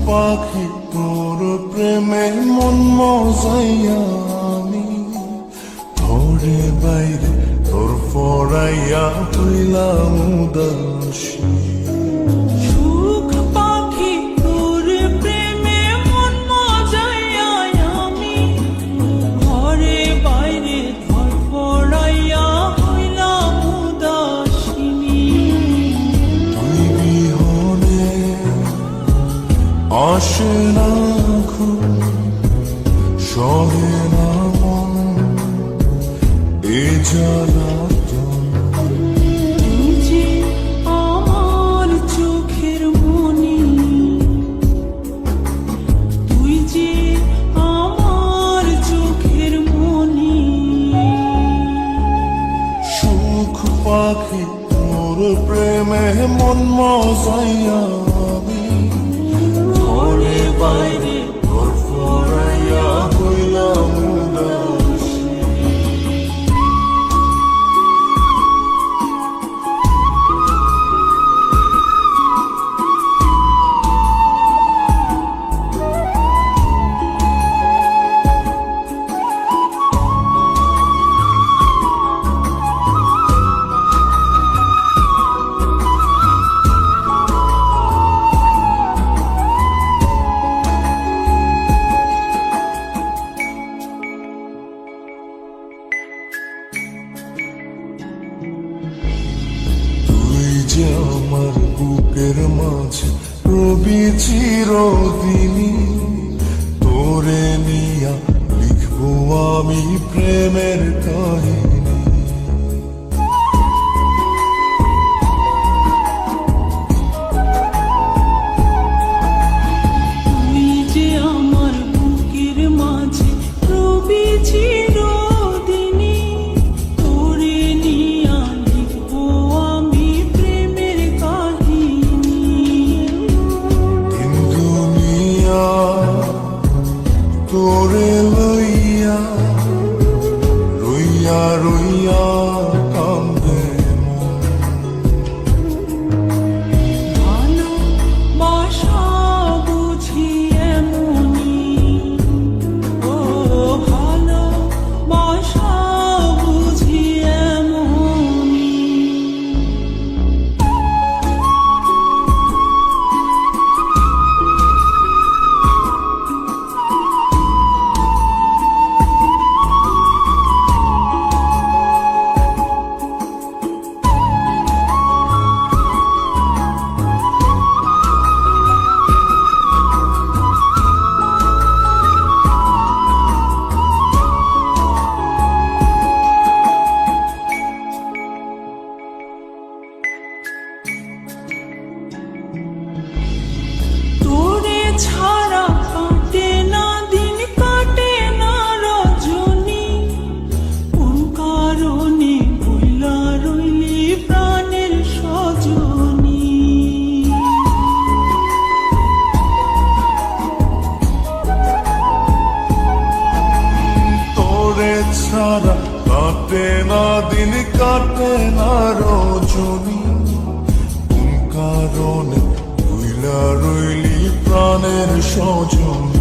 পাখি তোর প্রেমে মন মজাইয়া আমি ঘরে বাইরে তোর পড়াইয়া হইলাম উদাসী। সুখ পাখি তোর প্রেমে মন মজাইয়া আমি ঘরে বাইরে ধর পড়াইয়া হইলাম উদাসিনী। তুই বিহনে আসে না ঘুম, সহে না মন এ জ্বালাতন। তুই যে আমার চোখের মনি, তুই যে আমার চোখের মনি। সুখ পাখি তোর প্রেমে মন মজাইয়া আমি ঘরে বাইরে তোর পড়াইয়া হইলাম উদাসী। যে আমার বুকের মাঝে রবি চিরদিনই, তোরে নিয়া লিখবো আমি প্রেমের কাহিনী। তুই যে আমার বুকের মাঝে রবি চিরদিনই, তোরে নিয়া লিখবো আমি প্রেমের কাহিনী। দিন দুনিয়া তোরে লইয়া রইয়া রইয়া কান্দে মন। ভালোবাসা বুঝি এমনি, ও ভালোবাসা বুঝি এমনি। তোরে ছাড়া কাটে না দিন, কাটে না রজনী। কোন কারণে ভুলা রইলি প্রাণের সজনী। তোরে ছাড়া কাটে না দিন, কাটে না রজনী। কোন কারণে ভুইলা রইলি প্রাণের সজনী।